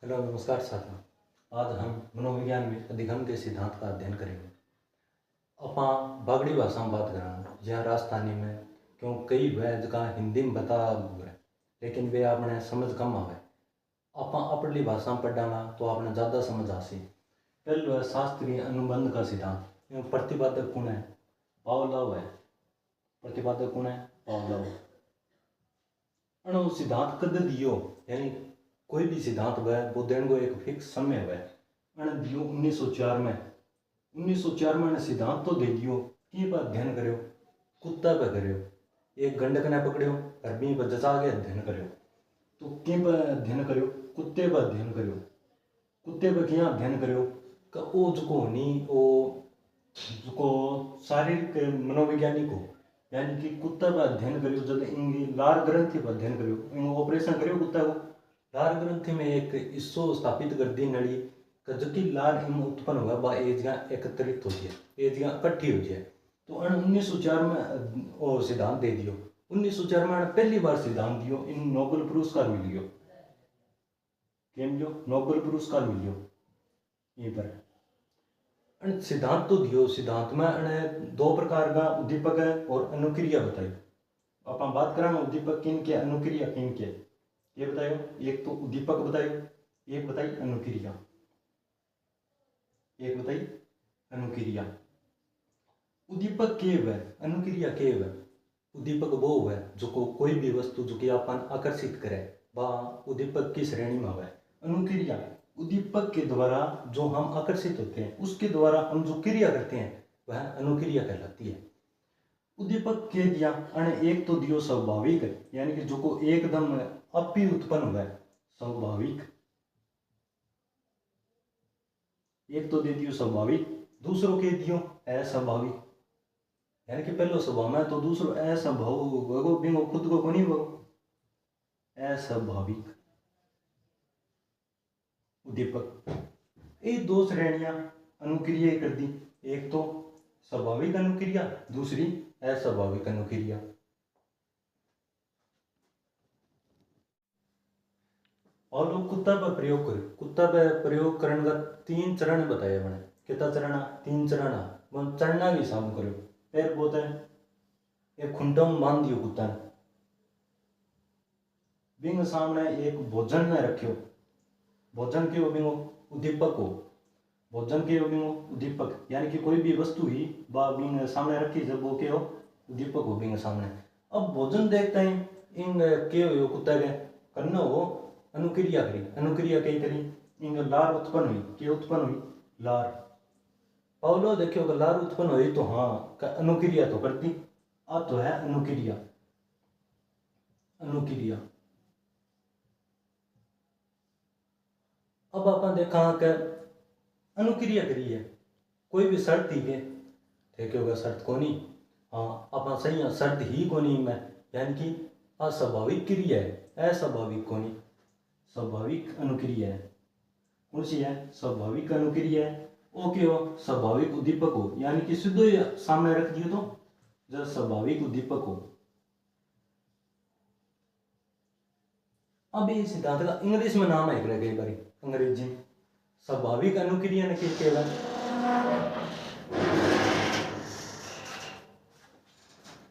Hello नमस्कार साथियों। आज हम मनोविज्ञान में अधिगम के सिद्धांत का अध्ययन करेंगे। अपा बागड़ी भाषा में बात करेंगे जहाँ राजस्थानी में क्यों कई वह जगह हिंदी में बता हुआ है लेकिन वे आपने समझ कम आवे। अपा अपनी भाषा में पढ़ांगा तो आपने ज़्यादा समझ आसी। पहले शास्त्रीय अनुबंध का सिद्धांत क्यों प्रतिपादक कौन है? पावलोव है। प्रतिपादक कौन है? पावलोव। अणु सिद्धांत कद दियो यानी कोई भी सिद्धांत वह वो देने को एक फिक्स समय वह अण दियो 1904 में 1904 में सिद्धांत तो दे दियो कि पर अध्ययन करो कुत्ता पर करो एक गंडक ने पकड़ो अरबी पर जचा के अध्ययन करो तो के पर अध्ययन करो कुत्ते पर अध्ययन करो कुत्ते पर क्या अध्ययन करो का ओ जो नहीं ओ जो शारीरिक मनोवैज्ञानिक हो यानी कि कुत्ता पर अध्ययन करो जब इंगी लार ग्रंथि पर अध्ययन करो इंगो ऑपरेशन करो कुत्ता को लार ग्रंथि में एक हिस्सो स्थापित कर दी नली का जो कि लार इम उत्पन्न हुआ बा एजिया एकत्रित हो जाए एजिया इकट्ठी हो जाए तो अन 1904 में वो सिद्धांत दे दियो 1904 में पहली बार सिद्धांत दियो इन नोबेल पुरस्कार मिल गयो केम जो नोबेल पुरस्कार मिल गयो ये पर सिद्धांत तो दियो सिद्धांत में दो प्रकार का उद्दीपक है और अनुक्रिया बताई अपन बात करें उद्दीपक किन के अनुक्रिया किन के ये बतायो एक तो उद्दीपक बतायो एक बताई अनुक्रिया एक बताई अनुक्रिया उद्दीपक के वह अनुक्रिया के वह उद्दीपक वो है जो को कोई भी वस्तु जो कि अपन आकर्षित करे वह उद्दीपक की श्रेणी में है अनुक्रिया उद्दीपक के द्वारा जो हम आकर्षित होते हैं उसके द्वारा हम जो क्रिया करते हैं वह अनुक्रिया कहलाती है। उद्दीपक के दिया अण एक तो दियो स्वाभाविक यानी कि जो को एकदम अपी उत्पन्न हुआ है स्वाभाविक एक तो दे दियो स्वाभाविक दूसरों के दियो अस्वाभाविक यानी कि पहलो स्वभाव में तो दूसरो अस्वाभाविक बिंगो खुद को कोनी वो अस्वाभाविक उद्दीपक ये दो श्रेणियां अनुक्रिया कर दी एक तो स्वाभाविक अनुक्रिया दूसरी अस्वाभाविक अनुक्रिया। और लोग कुत्ता पर प्रयोग करे कुत्ता पर प्रयोग करने का 3 चरण बताए मैंने कितना चरण 3 चरण मन चढ़ना भी शाम करो पैर बोलते हैं एक खुंटा में बांध दियो कुत्ता ने बिंग सामने एक भोजन में रखियो भोजन के बिंगो उद्दीपक हो भोजन के बिंगो उद्दीपक यानी कि कोई भी वस्तु ही बा बिंग सामने रखी जब वो के हो उद्दीपक हो बिंग सामने अब भोजन देखते हैं इन के हो कुत्ता के करना हो अनुक्रिया कई करी इन लार उत्पन्न हुई के उत्पन्न हुई लार पावलो देखियो अगर लार उत्पन्न हुई तो हाँ अनुक्रिया तो करती आ तो है अनुक्रिया अनुक्रिया। अब अपन देखा कि अनुक्रिया करी है कोई भी शर्त ही के ठीक होगा शर्त कोनी हाँ अपन सही है शर्त ही कोनी में यानी कि अस्वाभाविक क्रिया है अस्वाभाविक कोनी स्वाभाविक अनुक्रिया है कौन सी है स्वाभाविक अनुक्रिया है ओके हो स्वाभाविक उद्दीपक हो यानी कि सीधे सामने रख दियो तो जब स्वाभाविक उद्दीपक हो। अब ये सिद्धांत का इंग्लिश में नाम है कई बारी अंग्रेजी स्वाभाविक अनुक्रिया ने केवल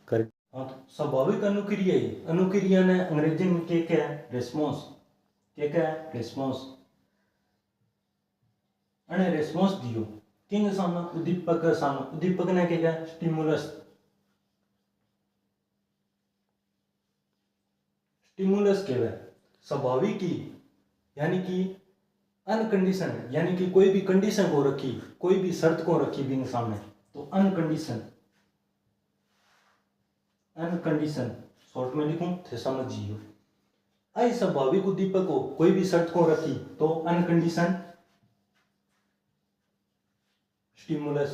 कर हाँ तो स्वाभाविक अनुक्रिया ने अंग्रेजी में क्या है रिस्पॉन्स क्या है रिस्पॉन्स अने रिस्पॉन्स दियो किंग सामने उद्दीपक ने क्या है स्टिमुलस स्टिमुलस के स्वाभाविक ही यानी कि अनकंडीशन यानी कि कोई भी कंडीशन को रखी कोई भी शर्त को रखी बिंग सामने तो अनकंडीशन शॉर्ट में लिखूं थे समझियो आई स्वाभाविक उद्दीपक को कोई भी शर्त को रखी तो अनकंडीशन स्टिमुलस।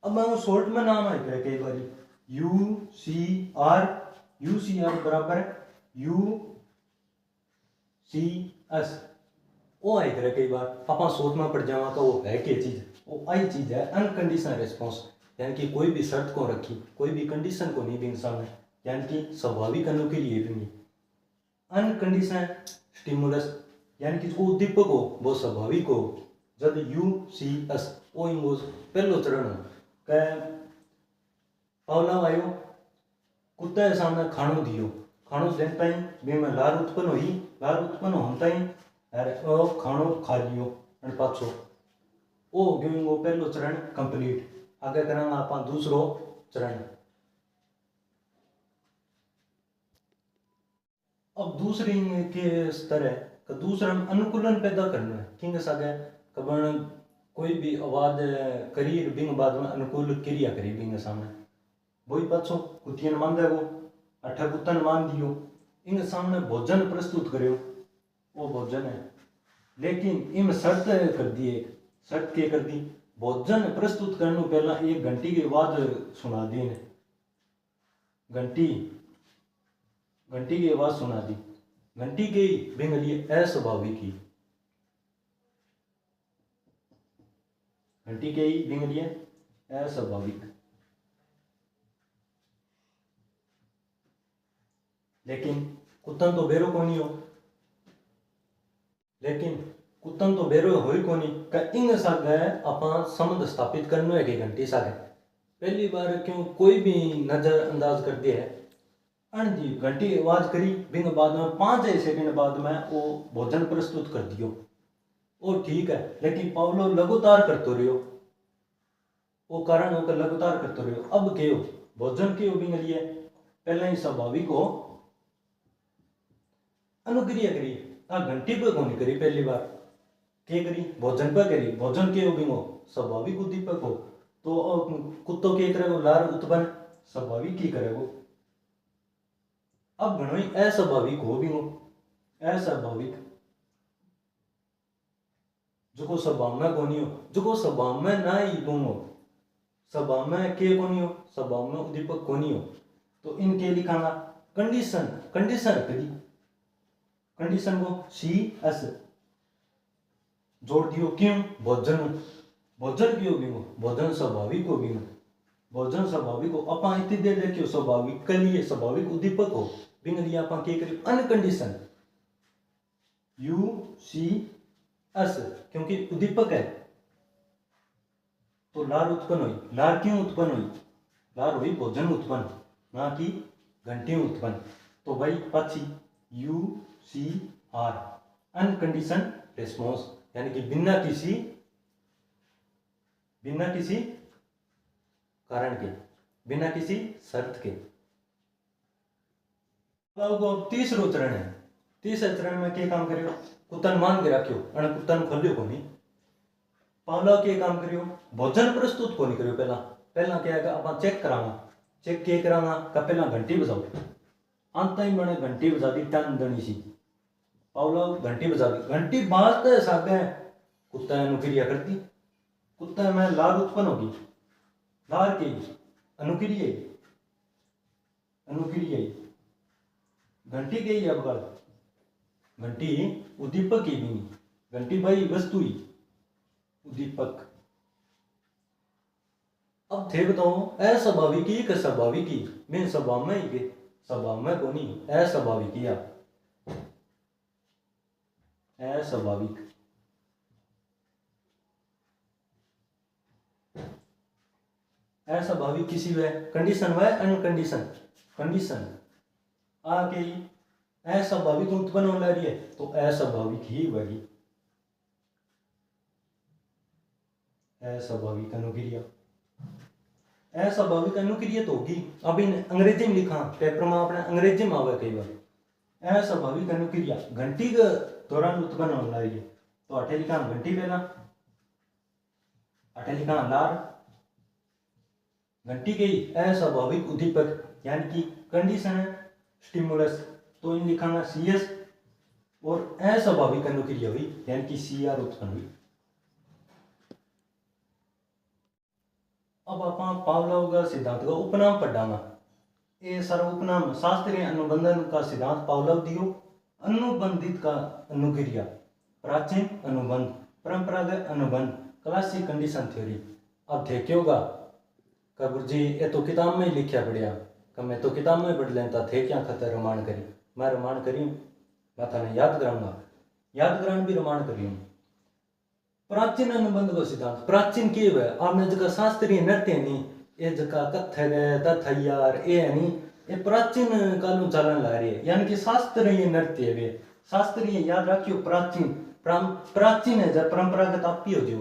अब मैं शॉर्ट में नाम है कई बार UCR बराबर UCS वो आई करे कई बार अपन शॉर्ट में पड़ जावा का वो है क्या चीज वो आई चीज है अनकंडीशनल रिस्पॉन्स यानी कि कोई भी शर्त को रखी कोई भी कंडीशन को नहीं बिंग सामने यानी कि स्वाभाविक अनुक्रिया भी अनकंडीशनल स्टिमुलस यानी कि जो उद्दीपक हो वो स्वाभाविक हो। जब यू सी एस ओ इंगो पहलो चरण हो कै पावला आयो कुत्ते सामने खाणो दियो, खाणो देता ही बे में लार उत्पन्न हुई, लार उत्पन्न होता ही अरे ओ खाणो खा लियो और पाछो ओ हो गयो इंगो पहलो चरण कंप्लीट। आगे करांगा आपा दूसरो चरण। अब दूसरी के स्तर है कि दूसरा अनुकूलन पैदा करना है किंग सागे कबन कोई भी आवाज करी बिंग बाद में अनुकूल क्रिया करी बिंग सामने वही पाछो कुतियन मान देगो अठा कुतन मान दियो इन सामने भोजन प्रस्तुत करियो वो भोजन है। लेकिन इम शर्त कर दी, एक शर्त के कर दी भोजन प्रस्तुत करने पहला एक घंटी की आवाज सुना दी ने, घंटी घंटी की आवाज सुना दी, घंटी के बिंग लिए अस्वाभाविक ही, घंटी के बिंग लिए अस्वाभाविक। लेकिन कुत्तन तो बेरो कोनी हो, लेकिन कुत्तन तो बेरो होई कोनी का इंग सागे अपन संबंध स्थापित करनो है कि घंटी सागे पहली बार क्यों कोई भी नजरअंदाज कर दिया है अन जी घंटी आवाज करी बिंग बाद में 5 सेकंड बाद में वो भोजन प्रस्तुत कर दियो वो ठीक है। लेकिन पावलो लगातार करते रहो वो कारण होकर लगातार करते रहो। अब क्यों भोजन क्यों बिंग लिए पहले ही स्वाभाविक हो अनुक्रिया करी आ घंटी पर कौन करी पहली बार के करी भोजन पर करी, भोजन के बिंगो स्वाभाविक उद्दीपक हो तो कुत्तो के करेगो लार उत्पन्न स्वाभाविक की करेगो। अब घणो ही अस्वाभाविक हो बिंगो अस्वाभाविक जो स्वभाव में कोनी हो, जो स्वभाव में ना ही गुंगो स्वभाव में के कोनी हो, स्वभाव में उद्दीपक कोनी हो तो इनके लिखांगा कंडीशन, कंडीशन करी कंडीशन को सी एस जोड़ दियो क्यों भोजन, भोजन क्यों बिंगो भोजन स्वाभाविक हो बिंगो भोजन स्वाभाविक हो अपा इतनी देर देखियो स्वाभाविक के लिए स्वाभाविक उद्दीपक हो बिंग लिए अपा के करी अनकंडीशन यू सी एस क्योंकि उद्दीपक है तो लार उत्पन्न हुई, लार क्यों उत्पन्न हुई, लार हुई भोजन उत्पन्न ना कि घंटी उत्पन्न तो भाई पाछी यू सी आर अनकंडीशन रिस्पॉन्स यानी कि बिना किसी कारण के बिना किसी शर्त के। तीसरो चरण है, तीसरे चरण में क्या काम करियो कुतन मान के रखियो अन कुतन खोलियो कोनी पावला के काम करियो भोजन प्रस्तुत कोनी करियो पहला पहला क्या है अपन चेक करांगा, चेक के करांगा का पहला घंटी बजाओ अंत ही मैंने घंटी बजा दी टन दनी सी पावला घंटी बजा दी, घंटी बाजते सागे कुत्ता अनुक्रिया कर दी, कुत्ता में लार उत्पन्न होगी, लार की अनुक्रिया अनुक्रिया घंटी के ही अब घंटी उद्दीपक ही नहीं, घंटी भाई वस्तु ही उद्दीपक। अब थे बताओ अस्वाभाविक ही का स्वाभाविक ही मैं स्वभाव में ही के स्वभाव में को नहीं अस्वाभाविक ही आप अस्वाभाविक अस्वाभाविक किसी वे कंडीशन व अनकंडीशन कंडीशन आके अस्वाभाविक उत्पन्न होने लगी है तो अस्वाभाविक ही होगी अस्वाभाविक अनुक्रिया, अस्वाभाविक अनुक्रिया तो होगी। अब इन अंग्रेजी में लिखा पेपर में अपने अंग्रेजी में आवे कई बार अस्वाभाविक अनुक्रिया घंटी के दौरान उत्पन्न होने लगी है तो अठे लिखा घंटी पहला अठे लिखा लार घंटी के अस्वाभाविक उद्दीपक यानी कि कंडीशन है स्टिमुलस तो इन लिखांगा सी एस और अस्वाभाविक अनुक्रिया हुई यानी कि सी आर उत्पन्न हुई। अब आप पावलोव का सिद्धांत का उपनाम पढ़ांगा ये सारा उपनाम शास्त्रीय अनुबंधन का सिद्धांत पावलोव दियो अनुबंधित का अनुक्रिया प्राचीन अनुबंध परंपरागत अनुबंध क्लासिक कंडीशन थ्योरी। अब देखियोगा कबूर जी ये तो किताब में ही लिखा पड़िया कि मैं तो किताब में पढ़ लेता थे क्या खतर रमान करी मैं रमान करी मैं थाने याद कराऊंगा याद कराने भी रमान करियो। प्राचीन अनुबंध को सिद्धांत प्राचीन के है आपने जगह शास्त्रीय नृत्य नहीं ये जगह कथक है तथैयार ये है नहीं ये प्राचीन कालों चलन ला रही है यानी कि शास्त्रीय नृत्य है वे शास्त्रीय याद रखियो प्राचीन प्राचीन है जब परंपरागत आप ही हो जो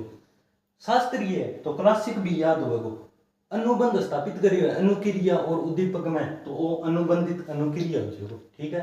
शास्त्रीय है तो क्लासिक भी याद होगा अनुबंध स्थापित करिए अनुक्रिया और उद्दीपक में तो वो अनुबंधित अनुक्रिया हो जाएगा ठीक है।